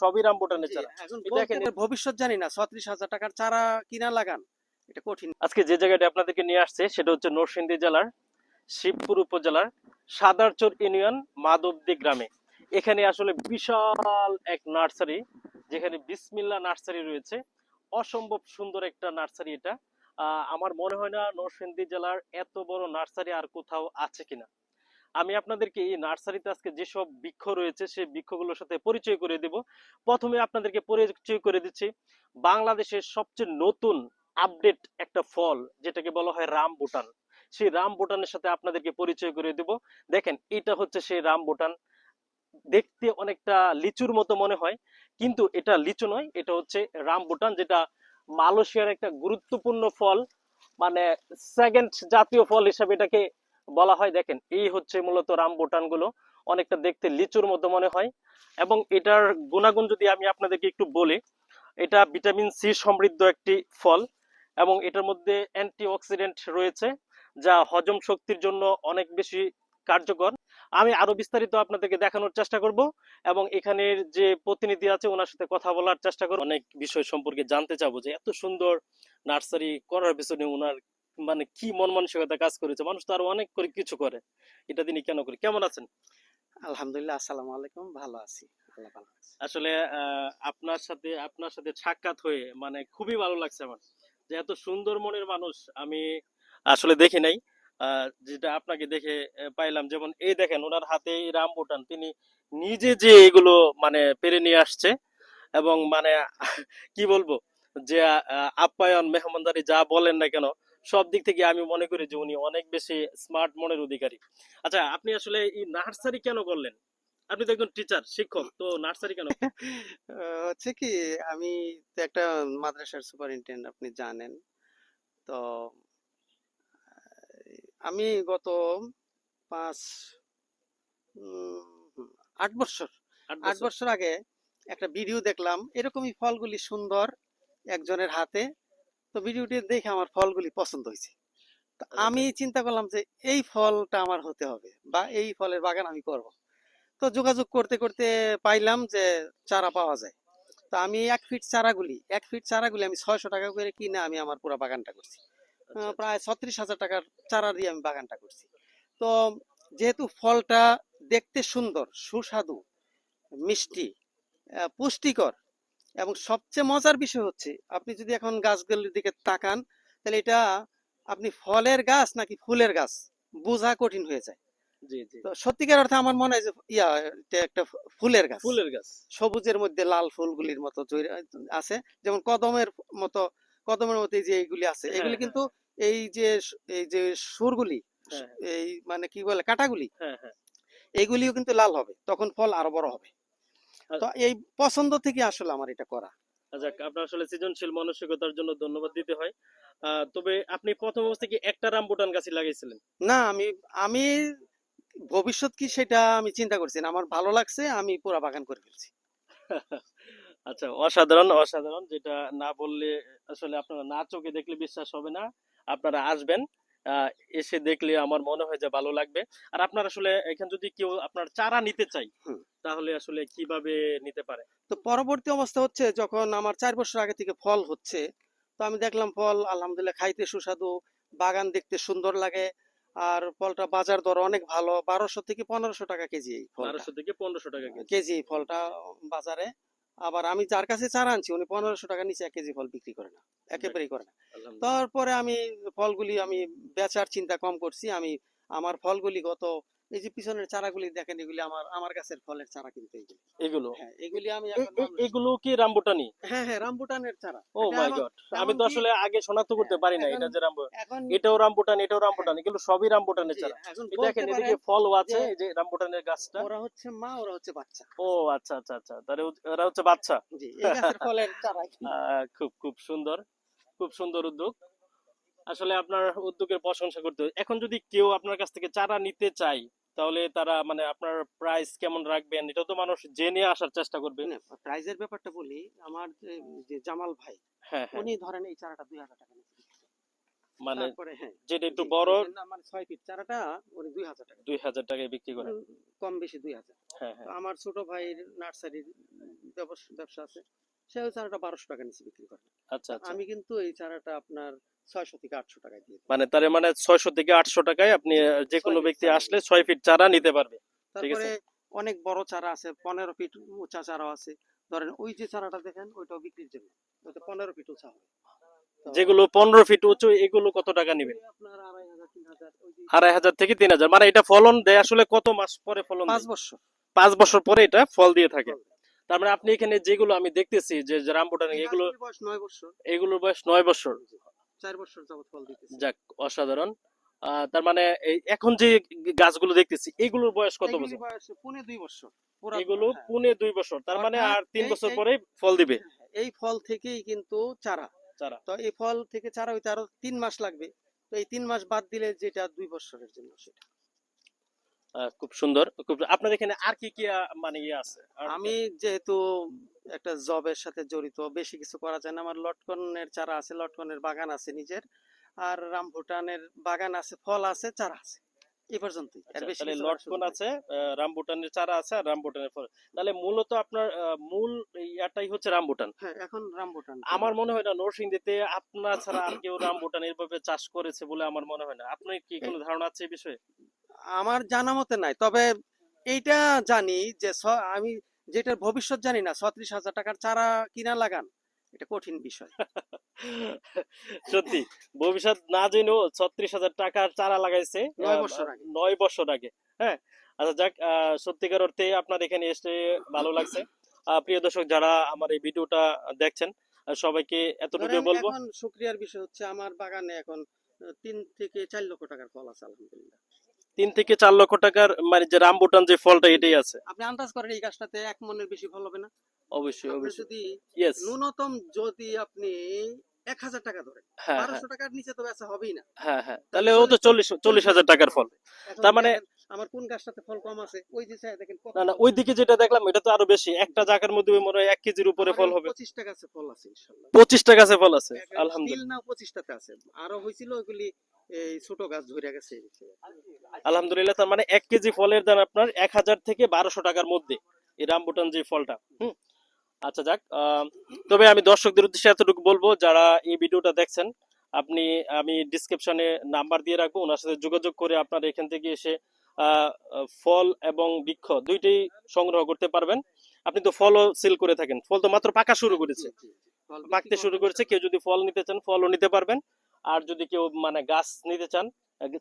সবই রামবুটানের চারা। এখন দেখেন ভবিষ্যৎ জানি না, 36,000 টাকার চারা কিনা লাগান এটা কঠিন। আজকে যে জায়গাটা আপনাদেরকে নিয়ে আসছে সেটা হচ্ছে নরসিংদী জেলার শিবপুর উপজেলার সাদারচর ইউনিয়ন মাধবদী গ্রামে। এখানে আসলে বিশাল এক নার্সারি, যেখানে বিসমিল্লা নার্সারি রয়েছে। অসম্ভব সুন্দর একটা নার্সারি এটা। আমার মনে হয় না নরসিংদী জেলার এত বড় নার্সারি আর কোথাও আছে কিনা। আমি আপনাদেরকে এই নার্সারিতে আজকে যেসব বৃক্ষ রয়েছে সেই বৃক্ষগুলোর সাথে পরিচয় করে দেব। প্রথমে আপনাদেরকে পরিচয় করে দিচ্ছি বাংলাদেশের সবচেয়ে নতুন আপডেট একটা ফল, যেটাকে বলা হয় রামবুটান। সেই রামবুটানের সাথে আপনাদেরকে পরিচয় করে দেব। দেখেন, এটা হচ্ছে সেই রামবুটান। দেখতে অনেকটা লিচুর মতো মনে হয়, কিন্তু এটা লিচু নয়, এটা হচ্ছে রামবুটান, যেটা মালয়েশিয়ার একটা গুরুত্বপূর্ণ ফল, মানে সেকেন্ড জাতীয় ফল হিসাবে এটাকে বলা হয়। দেখেন, এই হচ্ছে মূলত রামবুটান গুলো, অনেকটা দেখতে লিচুর মতো মনে হয়। এবং এটার গুণাগুণ যদি আমি আপনাদেরকে একটু বলি, এটা ভিটামিন সি সমৃদ্ধ একটি ফল, এবং এটার মধ্যে অ্যান্টিঅক্সিডেন্ট রয়েছে, যা হজম শক্তির জন্য অনেক বেশি কার্যকর। আমি আরো বিস্তারিত আপনাদেরকে দেখানোর চেষ্টা করব, এবং এখানের যে প্রতিনিধি আছে ওনার সাথে কথা বলার চেষ্টা করব, অনেক বিষয় সম্পর্কে জানতে চাবো যে এত সুন্দর নার্সারি করার পিছনে ওনার মানে কি মন মানসিকতা কাজ করেছে। মানুষ তো আরো অনেক করে কিছু করে, এটা তিনি কেন করে। কেমন আছেন? আলহামদুলিল্লাহ, আসসালামু আলাইকুম, ভালো আছি, আল্লাহ ভালো আছে। আসলে আপনার সাথে সাক্ষাৎ হয়ে মানে খুবই ভালো লাগছে আমার, যে এত সুন্দর মনের মানুষ আমি আসলে দেখি নাই। যেটা আপনাকে দেখে পাইলাম। যেমন এই দেখেন, ওনার হাতে এই রামবুটান, তিনি নিজে যে এগুলো মানে পেরে নিয়ে আসছে, এবং মানে কি বলবো, যে আপ্যায়ন মেহমানদারি যা বলেন না কেন, সব দিক থেকে আমি মনে করি যে উনি অনেক বেশি স্মার্ট মনের অধিকারী। আচ্ছা, আপনি আসলে এই নার্সারি কেন করলেন? আপনি তো একজন টিচার, শিক্ষক, তো নার্সারি কেন? হচ্ছে কি, আমি তো একটা মাদ্রাসার সুপারিনটেন্ডেন্ট, আপনি জানেন তো। আমি গত 5 উম, 8 বছর আট আট বছর বছর আগে একটা ভিডিও দেখলাম, এরকমই ফলগুলি সুন্দর একজনের হাতে। তো ভিডিওটি দেখে আমার ফলগুলি পছন্দ হয়েছে। তো আচ্ছা, আমি চিন্তা করলাম যে এই ফলটা আমার হতে হবে, বা এই ফলের বাগান আমি করব। তো যোগাযোগ করতে করতে পাইলাম যে চারা পাওয়া যায়। তো আমি 1 ফিট চারাগুলি আমি 600 টাকা করে কিনে আমি আমার পুরো বাগানটা করছি। আচ্ছা, আচ্ছা। প্রায় 36,000 টাকার চারা দিয়ে আমি বাগানটা করছি। তো যেহেতু ফলটা দেখতে সুন্দর, সুস্বাদু, মিষ্টি, পুষ্টিকর, এবং সবচেয়ে মজার বিষয় হচ্ছে, আপনি যদি এখন গাছগুলির দিকে তাকান, তাহলে এটা আপনি ফলের গাছ নাকি ফুলের গাছ বোঝা কঠিন হয়ে যায়। জি, জি। তো সত্যিকার অর্থে আমার মনে হয় যে এটা একটা ফুলের গাছ। ফুলের গাছ। সবুজের মধ্যে লাল ফুলগুলির মতো আছে, যেমন মতো কদমের মতো এই যে এইগুলি আছে, হ্যাঁ, এগুলি হ্যাঁ, কিন্তু এই যে সুরগুলি, হ্যাঁ, এই মানে কি বলে কাটাগুলি, হ্যাঁ, হ্যাঁ। এইগুলিও কিন্তু লাল হবে, তখন ফল আরো বড় হবে। আ- তো এই পছন্দ থেকে আসলে আমার এটা করা। যাক, আপনার আসলে সৃজনশীল মানসিকতার জন্য ধন্যবাদ দিতে হয়। তবে আপনি প্রথম অবস্থায় কি একটা রামবুটান গাছই লাগাইছিলেন? না, আমি ভবিষ্যৎ কি সেটা আমি চিন্তা করছি না, আমার ভালো লাগছে, আমি পুরা বাগান করে ফেলছি। আচ্ছা, অসাধারণ অসাধারণ, যেটা না বললে আসলে আপনারা না চোখে দেখলে বিশ্বাস হবে না। আপনারা আসবেন, আহ, এসে দেখলে আমার মনে হয় যে ভালো লাগবে। আর আপনার আসলে এখানে যদি কেউ আপনার চারা নিতে চাই, হুম। তাহলে আসলে কিভাবে নিতে পারে? তো পরবর্তী অবস্থা হচ্ছে, যখন আমার 4 বছর আগে থেকে ফল হচ্ছে, তো আমি দেখলাম ফল আলহামদুলিল্লাহ খাইতে সুস্বাদু, বাগান দেখতে সুন্দর লাগে, আর ফলটা বাজার দর অনেক ভালো, 1200 থেকে 1500 টাকা কেজি এই ফলটা। 1200 থেকে 1500 টাকা কেজি। কেজি ফলটা বাজারে। আবার আমি যার কাছে চারা আনছি, উনি 1500 টাকা নিচে 1 কেজি ফল বিক্রি করে না, যাক, একেবারেই করে না। আলহামদুলিল্লাহ। তারপরে আমি ফলগুলি আমি বেচার চিন্তা কম করছি। আমি আমার ফলগুলি এই যে পিছনের চারাগুলি দেখেন, এগুলি আমার আমার গাছের ফলের চারা, কিন্তু এইগুলি, এগুলো হ্যাঁ, এগুলি আমি এখন এগুলো কি রামবুটানি? হ্যাঁ, হ্যাঁ, রামবুটানের চারা। ও এটা মাই এমন গড, আমি এমন তো কি, আসলে আগে শনাক্ত করতে হ্যাঁ, পারি না এখন এটা যে এখন এটাও রামবুটান, এটাও হ্যাঁ, রামবুটান, এগুলো সবই রামবুটানের জি, চারা। এখন এই বলতে দেখেন, এদিকে পারেন ফলও যে আছে, এই যে রামবুটানের গাছটা। ওরা হচ্ছে মা, ওরা হচ্ছে বাচ্চা। ও আচ্ছা, আচ্ছা, আচ্ছা, তাহলে ওরা হচ্ছে বাচ্চা। জি, এই গাছের ফলের চারা কিন্তু। খুব খুব সুন্দর, খুব সুন্দর উদ্যোগ। আসলে আপনার উদ্যোগের প্রশংসা করতে হয়। এখন যদি কেউ আপনার কাছ থেকে চারা নিতে চায়, তাহলে তারা মানে আপনার প্রাইস কেমন রাখবেন, এটা তো মানুষ জেনে আসার চেষ্টা করবে। না, প্রাইজের ব্যাপারটা বলি, আমার যে জামাল ভাই, হ্যাঁ, হ্যাঁ। উনি ধরেন এই চারাটা 2000 টাকা নিচ্ছে। মানে তারপরে হ্যাঁ, যেটা একটু জি, বড় এই জন্য আমার 6 ফিট চারাটা ওই 2000 টাকা, 2000 টাকায় বিক্রি করে। কম বেশি 2000। হ্যাঁ তো হ্যাঁ। আমার ছোট ভাইয়ের নার্সারির ব্যবসা আছে, সেও চারাটা 1200 টাকা নিচে বিক্রি করে। আচ্ছা তা আচ্ছা। আমি কিন্তু এই চারাটা আপনার 600 থেকে 800 টাকায় দিয়ে দিই। মানে তার মানে 600 থেকে 800 টাকায় আপনি যে 6 কোনো ফিট ব্যক্তি চারা আসলে নিবে। 6 ফিট চারা নিতে পারবে। ঠিক তারপরে আছে। অনেক বড় চারা আছে, 15 ফিট উঁচা চারাও আছে। ধরেন ওই যে চারাটা দেখেন, ওইটাও বিক্রির জন্য, ওইটা 15 ফিট উঁচা হবে। তো যেগুলো 15 ফিট উঁচু এগুলো কত টাকা নেবেন? ওই আপনার 2500 3000, ওই যে 2500 থেকে 3000। মানে এটা ফলন দেয় আসলে কত মাস পরে ফলন 5 দেয়? বছর 5 বছর পরে এটা ফল দিয়ে থাকে। ফল। তার মানে আপনি এখানে যেগুলো আমি দেখতেছি যে রামবুটান এই এগুলো, গাছগুলির বয়স 9 বছর। এগুলোর বয়স 9 বছর। জি, 4 বছর যাবত ফল দিতেছে। যাক, অসাধারণ। তার মানে এখন যে গাছগুলো দেখতেছি এগুলোর বয়স কত এগুলির বছর? বয়স পৌনে 2 বছর পুরা। এগুলো হ্যাঁ, পুনে 2 বছর, তার মানে অর্থাৎ আর 3 এই বছর এই পরে ফল দিবে এই ফল থেকেই কিন্তু চারা। চারা। তো এই ফল থেকে চারা হইতে আরো 3 মাস লাগবে। তো এই 3 মাস বাদ দিলে যেটা 2 বছরের জন্য সেটা। খুব সুন্দর। খুব, আপনার এখানে আর কি কি মানে ইয়ে আছে আর? আমি যেহেতু একটা জবের সাথে জড়িত, বেশি কিছু করা যায় না। আমার লটকনের চারা আছে, লটকনের বাগান আছে নিজের, আর রামভুটানের বাগান আছে, ফল আছে, চারা আছে, এই পর্যন্তই, আর আচ্ছা, বেশি তাহলে কিছু করার লটকন সুযোগ নেই। আছে, রামবুটানের চারা আছে আর রামবুটানের ফল। তাহলে মূলত আপনার মূল ইয়াটাই হচ্ছে রামবুটান। হ্যাঁ, এখন রামভুটান আমার করা। মনে হয় না নরসিংদীতে আপনার ছাড়া আর কেউ রামবুটান এভাবে চাষ করেছে বলে আমার মনে হয় না। আপনার কি কোনো ধারণা আছে এই বিষয়ে? আমার জানা মতে নাই, তবে এইটা জানি যে আমি যেটার ভবিষ্যৎ জানি না, 36,000 টাকার চারা কিনা লাগান, এটা কঠিন বিষয়। সত্যি, ভবিষ্যৎ না জেনেও 36,000 টাকার চারা লাগাইছে 9 বছর আগে। 9 বছর আগে। হ্যাঁ। আচ্ছা যাক, সত্যিকার অর্থে আপনার এখানে এসে ভালো লাগছে। প্রিয় দর্শক যারা আমার এই ভিডিওটা দেখছেন, সবাইকে এতটুকু ধরেন বলবো, এখন শুক্রিয়ার বিষয় হচ্ছে আমার বাগানে এখন 3 থেকে 4 লক্ষ টাকার ফল আছে আলহামদুলিল্লাহ। 3 থেকে 4 লক্ষ টাকার মানে যে রামবুটান যে ফলটা জি, জি। এটাই আছে। আপনি আন্দাজ করেন এই গাছটাতে 1 মনের বেশি ফল হবে না? অবশ্যই আপনি অবশ্যই। যদি ইয়েস। ন্যূনতম যদি আপনি 1,000 টাকা ধরেন, হ্যাঁ হ্যাঁ 1200 টাকার নিচে তো বেচা হবেই না। হ্যাঁ হ্যাঁ, তাহলে তাহলে ও তো 40,000 টাকার ফল। এখন তার মানে দেখেন আমার কোন গাছটাতে ফল কম আছে, ওই যে দেখেন কত না না, ফল আছে। ওইদিকে যেটা দেখলাম এটা তো আরো বেশি, একটা জায়গার মধ্যে মনে হয় 1 কেজির উপরে আমার ফল এখন হবে। 25 টাকা আছে ফল আছে ইনশাল্লাহ। 25টা গাছে ফল আছে, স্টিল আলহামদুলিল্লাহ। না 25টাতে আছে, আরো হয়েছিল ওইগুলি, এই ছোট গাছ ধরে গেছে। আলহামদুলিল্লাহ, তার মানে 1 কেজি ফলের দাম আপনার 1000 থেকে 1200 টাকার মধ্যে এই রামবুটান যে ফলটা। হুম। আচ্ছা যাক, তবে আমি দর্শকদের উদ্দেশ্যে এতটুকু বলবো, যারা এই ভিডিওটা দেখছেন, আপনি, আমি ডিসক্রিপশনে নাম্বার দিয়ে রাখবো, ওনার সাথে যোগাযোগ করে আপনারা এখান থেকে এসে ফল এবং বৃক্ষ দুইটাই সংগ্রহ করতে পারবেন। আপনি তো ফলও সেল করে থাকেন, ফল তো মাত্র পাকা শুরু হ্যাঁ, জি করেছে, জি জি, ফল বিক্রি পাকতে শুরু করবো করেছে। ইনশাল্লাহ। কেউ যদি ফল নিতে চান ফলও নিতে পারবেন, আর যদি কেউ মানে গাছ নিতে চান,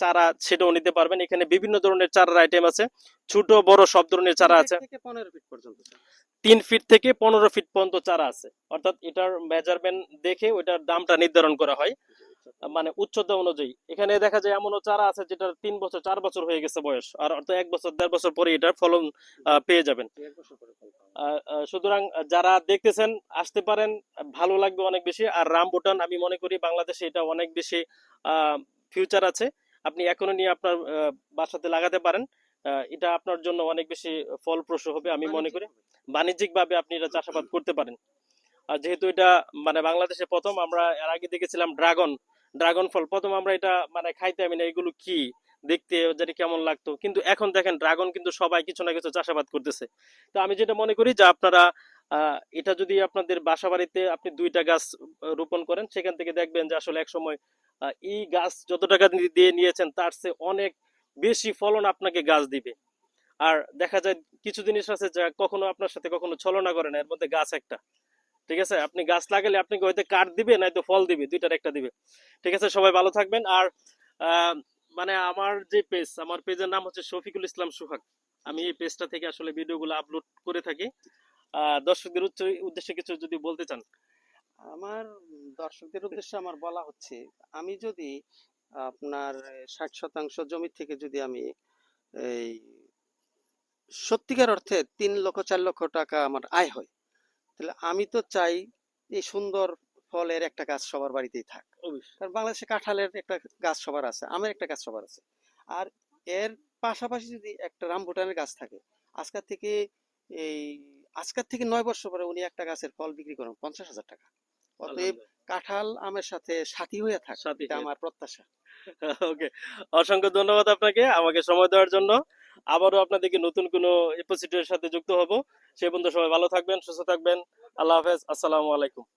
চারা, সেটাও নিতে পারবেন। এখানে বিভিন্ন ধরনের চারার আইটেম আছে, ছোট বড় সব ধরনের 3 চারা ফিট আছে। থেকে 15 ফিট পর্যন্ত চারা। 3 ফিট থেকে 15 ফিট পর্যন্ত চারা আছে, অর্থাৎ এটার মেজারমেন্ট দেখে ওইটার দামটা নির্ধারণ করা হয়, জি, উচ্চতা মানে অনুযায়ী। উচ্চতা অনুযায়ী। এখানে দেখা যায় এমনও চারা আছে যেটার 3 বছর 4 বছর হয়ে গেছে বয়স, আর অর্থাৎ 1 বছর 1.5 বছর পরে এটার ফলন পেয়ে যাবেন। 1 বছর পরে ফল পাওয়া যায়। সুতরাং যারা দেখতেছেন আসতে পারেন, ভালো লাগবে অনেক বেশি। আর রামবুটান আমি মনে করি বাংলাদেশে এটা অনেক বেশি ফিউচার আছে। আপনি এখনো নিয়ে আপনার বাসাতে লাগাতে পারেন। এটা আপনার জন্য অনেক বেশি ফলপ্রসূ হবে আমি মনে বাণিজ্যিক করি। হবে। বাণিজ্যিক ভাবে আপনি এটা চাষাবাদ করতে পারেন। আর যেহেতু এটা মানে বাংলাদেশে প্রথম, আমরা এর আগে দেখেছিলাম ড্রাগন, ড্রাগন ফল প্রথম আমরা এটা মানে খাইতে আমি না এগুলো কি দেখতে জানি কেমন লাগতো, কিন্তু এখন দেখেন ড্রাগন কিন্তু সবাই কিছু না কিছু চাষাবাদ করতেছে। তো আমি যেটা মনে করি যে আপনারা এটা যদি আপনাদের বাসা বাড়িতে আপনি 2টা গাছ রোপণ করেন, সেখান থেকে দেখবেন যে আসলে এক সময় এই গাছ যত টাকা দিয়ে নিয়েছেন তার চেয়ে অনেক বেশি ফলন আপনাকে গাছ দিবে। আর দেখা যায় কিছু জিনিস আছে যা কখনো আপনার সাথে কখনো ছলনা করে না, এর মধ্যে গাছ একটা। ঠিক আছে, আপনি গাছ লাগালে আপনাকে হয়তো কাঠ দিবে নয়তো ফল দিবে, দুইটার একটা দিবে। ঠিক আছে, সবাই ভালো থাকবেন। আর আহ, মানে আমার যে পেজ, আমার পেজের নাম হচ্ছে শফিকুল ইসলাম সুহাগ। আমি এই পেজটা থেকে আসলে ভিডিওগুলো আপলোড করে থাকি। দর্শকদের উদ্দেশ্যে কিছু যদি বলতে চান। আমার দর্শকদের উদ্দেশ্যে আমার বলা হচ্ছে, আমি যদি আপনার 60 শতাংশ জমি থেকে যদি আমি এই সত্যিকার অর্থে 3 লক্ষ 4 লক্ষ টাকা আমার আয় হয়, তাহলে আমি তো চাই এই সুন্দর ফলের একটা গাছ সবার বাড়িতেই থাক। অবশ্যই। কারণ বাংলাদেশে কাঁঠালের একটা গাছ সবার আছে, আমের একটা গাছ সবার আছে। আর এর পাশাপাশি যদি একটা রামভুটানের গাছ থাকে, আজকের থেকে এই আজকের থেকে 9 বছর পরে উনি একটা গাছের ফল বিক্রি করেন 50,000 টাকা। অতএব কাঁঠাল আমের সাথে সাথী হয়ে থাক, সাথী এটা হয়ে আমার প্রত্যাশা। ওকে, অসংখ্য ধন্যবাদ আপনাকে আমাকে সময় দেওয়ার জন্য। আবারও আপনাদেরকে নতুন কোনো এপিসোডের সাথে যুক্ত হব। সে পর্যন্ত সবাই ভালো থাকবেন, সুস্থ থাকবেন। আল্লাহ হাফেজ, আসসালামু আলাইকুম।